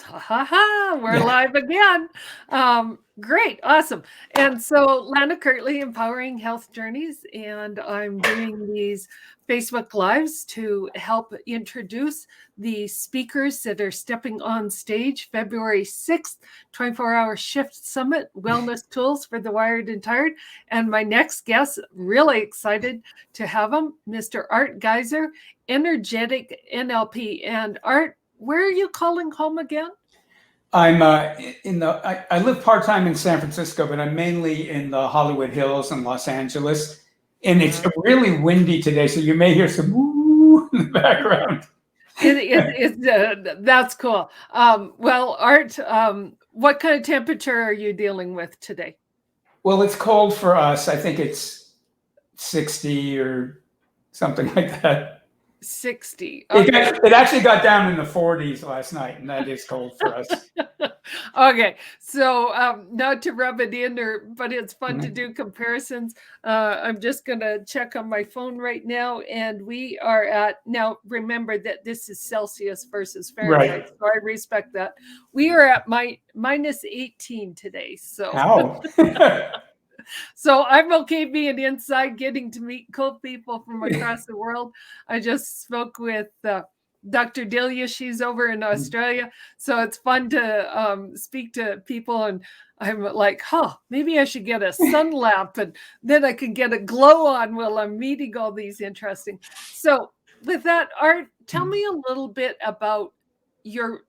Ha ha ha, we're live again. Great, awesome. And so Lana Kirtley, Empowering Health Journeys, and I'm doing these Facebook Lives to help introduce the speakers that are stepping on stage February 6th, 24-hour shift summit, wellness tools for the wired and tired. And my next guest, really excited to have him, Mr. Art Giser, energetic NLP. And Art, where are you calling home again? I'm I live part-time in San Francisco, but I'm mainly in the Hollywood Hills in Los Angeles. And it's really windy today, so you may hear some woo in the background. That's cool. Well, Art, what kind of temperature are you dealing with today? Well, it's cold for us. I think it's 60 or something like that. 60. Okay. It actually got down in the 40s last night, and that is cold for us. Okay, so not to rub it in, but it's fun to do comparisons. I'm just going to check on my phone right now, and we are at, now remember that this is Celsius versus Fahrenheit, right. So I respect that. We are at minus 18 today. So. How? So I'm okay being inside, getting to meet cool people from across the world. I just spoke with Dr. Delia. She's over in Australia. So it's fun to speak to people. And I'm like, maybe I should get a sun lamp and then I can get a glow on while I'm meeting all these interesting. So with that, Art, tell me a little bit about your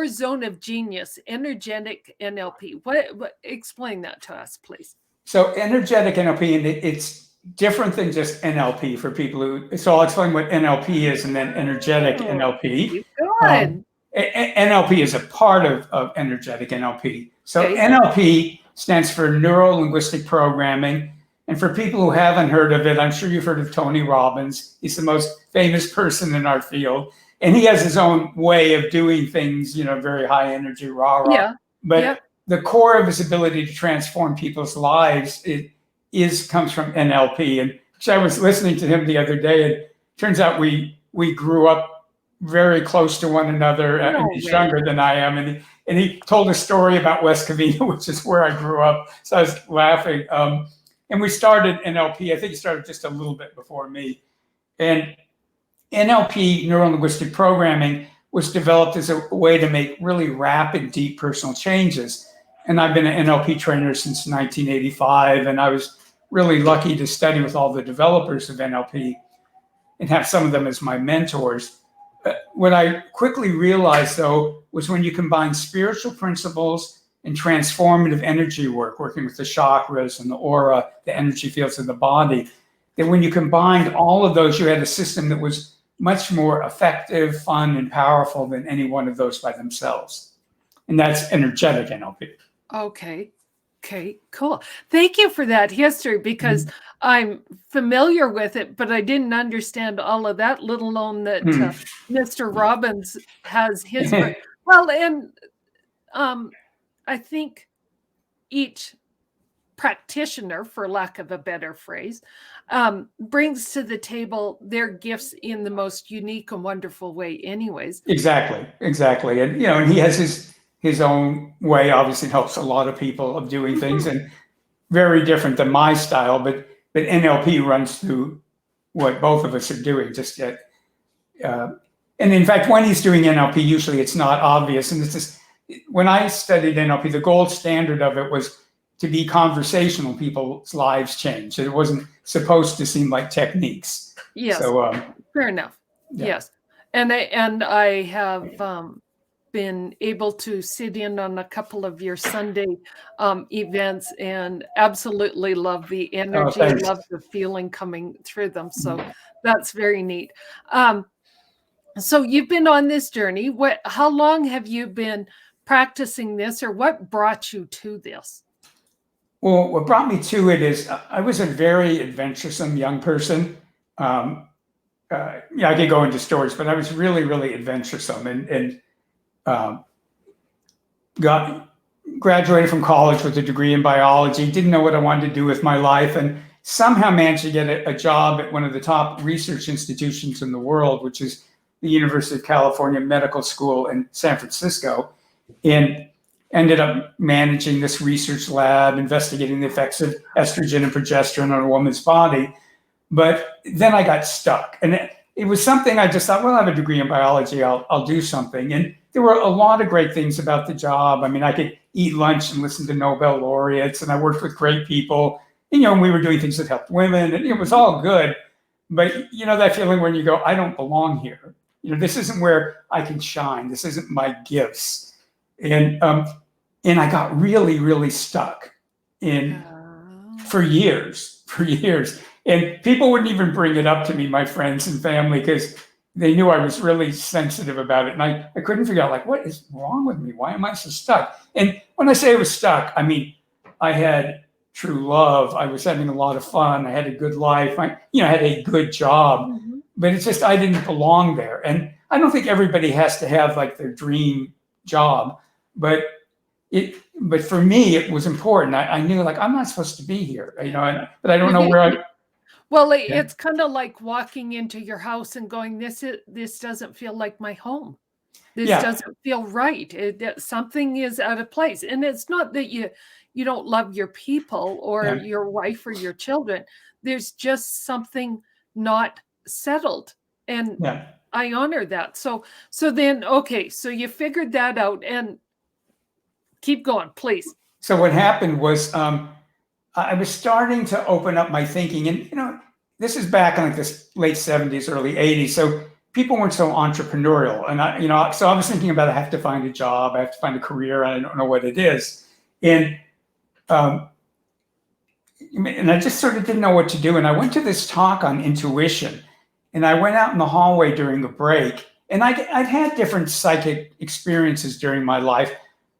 zone of genius, energetic NLP. What explain that to us, please? So energetic NLP, and it's different than just NLP for people who, so I'll explain what NLP is and then energetic NLP. Good. NLP is a part of energetic NLP. So NLP stands for Neuro-Linguistic Programming. And for people who haven't heard of it, I'm sure you've heard of Tony Robbins. He's the most famous person in our field. And he has his own way of doing things, very high energy, rah. Yeah. But the core of his ability to transform people's lives comes from NLP. And I was listening to him the other day, and it turns out we grew up very close to one another. He's younger than I am. And he told a story about West Covina, which is where I grew up. So I was laughing. And we started NLP. I think he started just a little bit before me. And NLP, neuro-linguistic programming, was developed as a way to make really rapid, deep personal changes. And I've been an NLP trainer since 1985, and I was really lucky to study with all the developers of NLP and have some of them as my mentors. What I quickly realized, though, was when you combine spiritual principles and transformative energy work, working with the chakras and the aura, the energy fields of the body, that when you combined all of those, you had a system that was much more effective, fun, and powerful than any one of those by themselves. And that's energetic NLP. Okay, cool. Thank you for that history, because I'm familiar with it, but I didn't understand all of that, let alone that Mr. Robbins has his. Well, and I think each practitioner, for lack of a better phrase, brings to the table their gifts in the most unique and wonderful way anyways. Exactly. And, and he has his own way, obviously helps a lot of people of doing things, and very different than my style, but NLP runs through what both of us are doing, and in fact, when he's doing NLP, usually it's not obvious. And it's just, when I studied NLP, the gold standard of it was to be conversational. People's lives change. It wasn't supposed to seem like techniques. Yes. So, fair enough. Yeah. Yes. And I have been able to sit in on a couple of your Sunday events and absolutely love the energy, love the feeling coming through them. So that's very neat. So you've been on this journey. How long have you been practicing this, or what brought you to this? Well, what brought me to it is I was a very adventuresome young person. I could go into stories, but I was really, really adventuresome, and graduated from college with a degree in biology. Didn't know what I wanted to do with my life, and somehow managed to get a job at one of the top research institutions in the world, which is the University of California Medical School in San Francisco, and ended up managing this research lab, investigating the effects of estrogen and progesterone on a woman's body. But then I got stuck, and it was something I just thought, well, I have a degree in biology, I'll do something. And there were a lot of great things about the job. I mean, I could eat lunch and listen to Nobel laureates, and I worked with great people. And we were doing things that helped women, and it was all good. But that feeling when you go, I don't belong here. This isn't where I can shine. This isn't my gifts. And I got really, really stuck for years. And people wouldn't even bring it up to me, my friends and family, because they knew I was really sensitive about it. And I couldn't figure out, like, what is wrong with me? Why am I so stuck? And when I say I was stuck, I mean, I had true love. I was having a lot of fun. I had a good life. I had a good job. Mm-hmm. But it's just I didn't belong there. And I don't think everybody has to have like their dream job. But for me, it was important. I knew, like, I'm not supposed to be here, but I don't know where I... Well, it's kind of like walking into your house and going, this doesn't feel like my home. This doesn't feel right. Something is out of place. And it's not that you don't love your people or your wife or your children. There's just something not settled. And I honor that. So then, okay, so you figured that out, and keep going, please. So what happened was I was starting to open up my thinking, and this is back in like this late 70s, early 80s. So people weren't so entrepreneurial, and so I was thinking about, I have to find a job, I have to find a career, I don't know what it is, and I just sort of didn't know what to do. And I went to this talk on intuition, and I went out in the hallway during a break, and I'd had different psychic experiences during my life,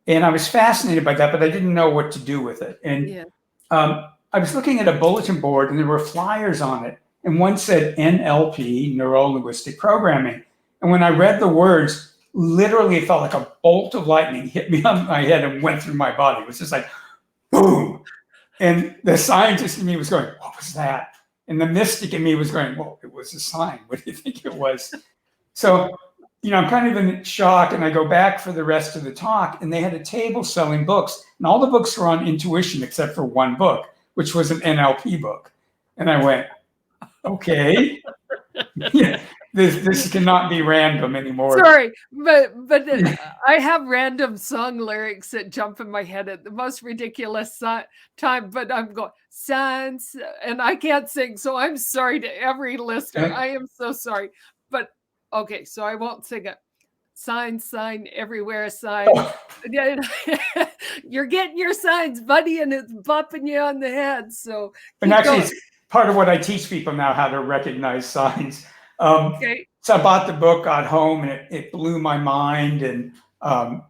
and I was fascinated by that, but I didn't know what to do with it. And I was looking at a bulletin board, and there were flyers on it. And one said NLP, Neuro-Linguistic Programming. And when I read the words, literally it felt like a bolt of lightning hit me on my head and went through my body. It was just like, boom. And the scientist in me was going, what was that? And the mystic in me was going, well, it was a sign. What do you think it was? So, I'm kind of in shock, and I go back for the rest of the talk, and they had a table selling books, and all the books were on intuition except for one book, which was an NLP book. And I went, okay, this cannot be random anymore. Sorry, but I have random song lyrics that jump in my head at the most ridiculous time, but I'm going, signs, and I can't sing, so I'm sorry to every listener. I am so sorry. But okay, so I won't sing it. Sign everywhere, sign. You're getting your signs, buddy, and it's bopping you on the head. So, and actually, it's part of what I teach people now, how to recognize signs. So I bought the book, got home, and it blew my mind. And I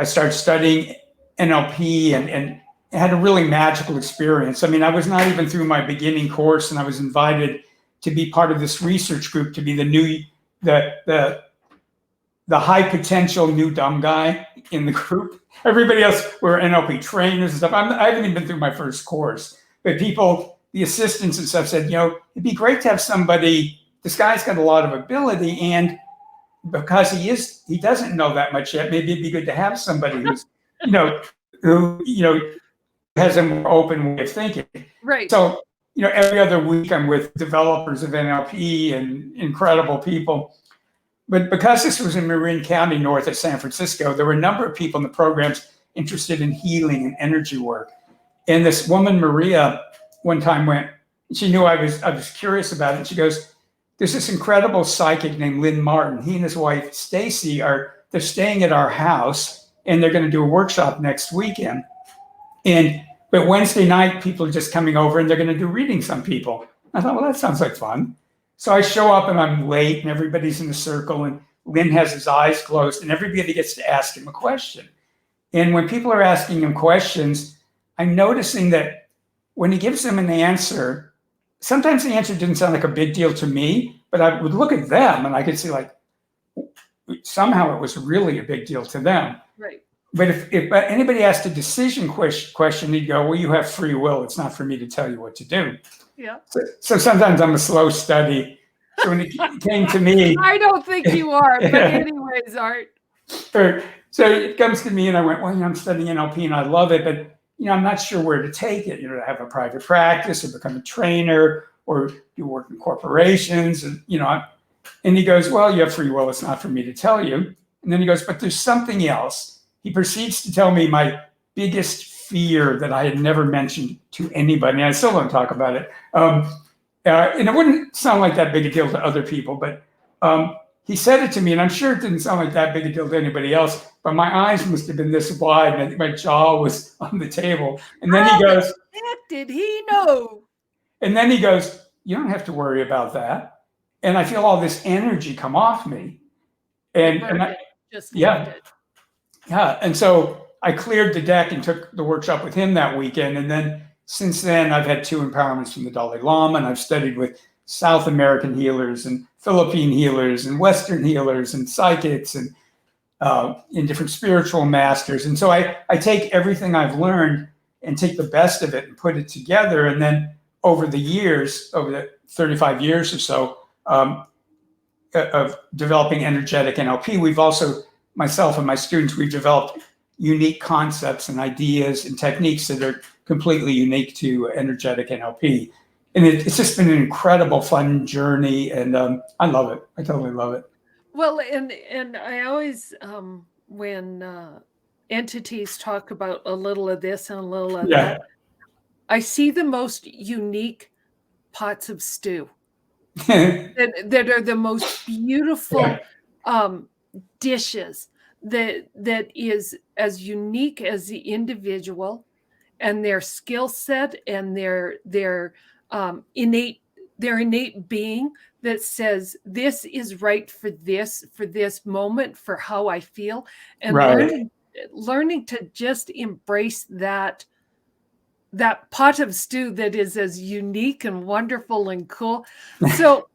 started studying NLP and had a really magical experience. I mean, I was not even through my beginning course, and I was invited to be part of this research group, to be the high potential new dumb guy in the group. Everybody else were NLP trainers and stuff. I haven't even been through my first course, but people, the assistants and stuff, said, it'd be great to have somebody. This guy's got a lot of ability, and because he doesn't know that much yet, maybe it'd be good to have somebody who's, who has a more open way of thinking. Right. So, every other week I'm with developers of NLP and incredible people. But because this was in Marin County, north of San Francisco, there were a number of people in the programs interested in healing and energy work. And this woman, Maria, one time went, she knew I was curious about it. She goes, there's this incredible psychic named Lynn Martin. He and his wife, Stacy, they're staying at our house, and they're going to do a workshop next weekend. But Wednesday night, people are just coming over, and they're going to do readings on people. I thought, well, that sounds like fun. So I show up, and I'm late, and everybody's in a circle, and Lynn has his eyes closed, and everybody gets to ask him a question. And when people are asking him questions, I'm noticing that when he gives them an answer, sometimes the answer didn't sound like a big deal to me, but I would look at them, and I could see, like, somehow it was really a big deal to them. Right. But if anybody asked a decision question, he'd go, well, you have free will. It's not for me to tell you what to do. Yeah. So sometimes I'm a slow study So when it came to me, I don't think you are, but anyways, Art. So it comes to me and I went, well, I'm studying NLP and I love it, but I'm not sure where to take it, to have a private practice or become a trainer or do work in corporations. And, and he goes, well, you have free will. It's not for me to tell you. And then he goes, but there's something else. He proceeds to tell me my biggest fear that I had never mentioned to anybody. And I still don't talk about it. And it wouldn't sound like that big a deal to other people, but he said it to me, and I'm sure it didn't sound like that big a deal to anybody else, but my eyes must have been this wide, and my jaw was on the table. And then he goes, heck did he know? And then he goes, you don't have to worry about that. And I feel all this energy come off me. And I just yeah. And so I cleared the deck and took the workshop with him that weekend. And then since then, I've had 2 empowerments from the Dalai Lama, and I've studied with South American healers and Philippine healers and Western healers and psychics and in different spiritual masters. And so I take everything I've learned and take the best of it and put it together. And then over the 35 years or so of developing energetic NLP, we've also, myself and my students, we've developed unique concepts and ideas and techniques that are completely unique to energetic NLP. And it's just been an incredible, fun journey, and I love it. I totally love it. Well, and I always, when entities talk about a little of this and a little of that, I see the most unique pots of stew that are the most beautiful dishes that is as unique as the individual and their skill set and their innate being that says this is right for this moment, for how I feel, and learning to just embrace that pot of stew that is as unique and wonderful and cool. So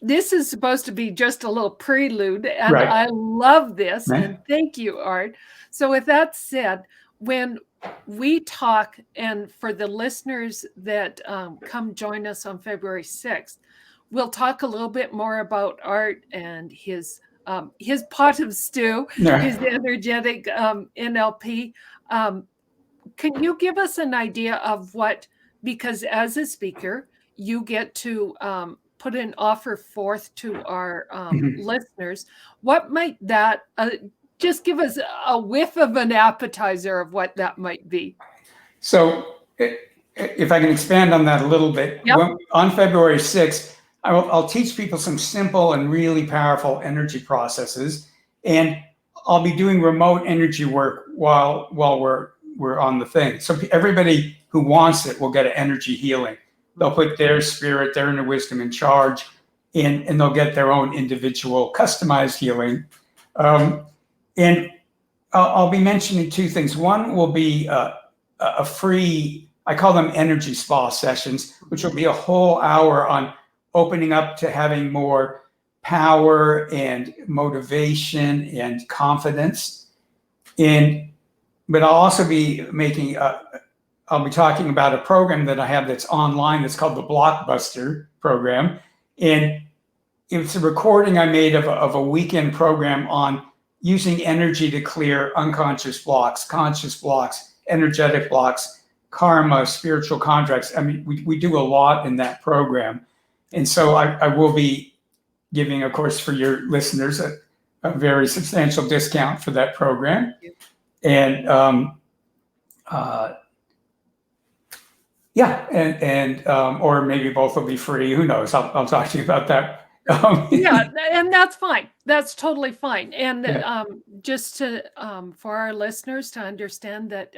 this is supposed to be just a little prelude, and I love this, and thank you, Art. So with that said, when we talk, and for the listeners that come join us on February 6th, we'll talk a little bit more about Art and his pot of stew, his energetic NLP. Can you give us an idea of what, because as a speaker, you get to put an offer forth to our listeners, what might that just give us a whiff of an appetizer of what that might be? So if I can expand on that a little bit, on February 6th, I'll teach people some simple and really powerful energy processes. And I'll be doing remote energy work while we're on the thing. So everybody who wants it will get an energy healing. They'll put their spirit, their inner wisdom in charge, and they'll get their own individual customized healing. And I'll be mentioning 2 things. One will be a free, I call them energy spa sessions, which will be a whole hour on opening up to having more power and motivation and confidence. But I'll also be making, I'll be talking about a program that I have that's online that's called the Blockbuster program. And it's a recording I made of a weekend program on using energy to clear unconscious blocks, conscious blocks, energetic blocks, karma, spiritual contracts. I mean, we do a lot in that program. And so I will be giving, of course, for your listeners, a very substantial discount for that program. And or maybe both will be free. Who knows? I'll talk to you about that. And that's fine. That's totally fine. And just to for our listeners to understand that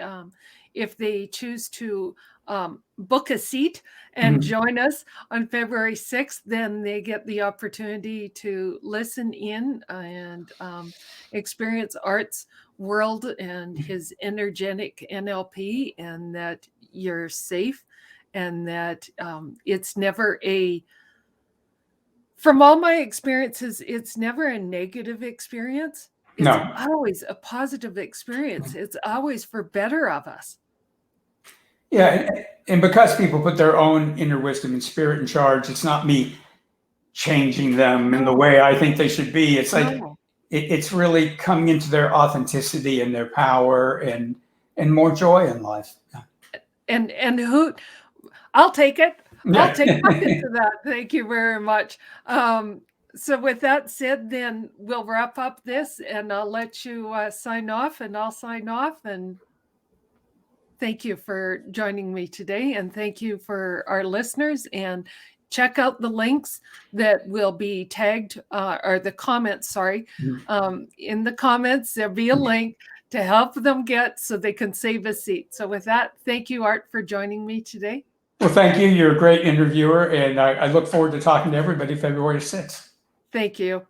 if they choose to book a seat and join us on February 6th, then they get the opportunity to listen in and experience Art's world and his energetic NLP, and that you're safe, and that it's never from all my experiences, it's never a negative experience. It's always a positive experience. It's always for better of us. Yeah, and because people put their own inner wisdom and spirit in charge, it's not me changing them in the way I think they should be. It's like No. it's really coming into their authenticity and their power and more joy in life. And who, I'll take it. Yeah. I'll take buckets of that. Thank you very much. So with that said, then we'll wrap up this, and I'll let you sign off, and I'll sign off. And thank you for joining me today, and thank you for our listeners. And check out the links that will be tagged, or the comments, sorry. In the comments, there'll be a link to help them get so they can save a seat. So with that, thank you, Art, for joining me today. Well, thank you. You're a great interviewer, and I look forward to talking to everybody February 6th. Thank you.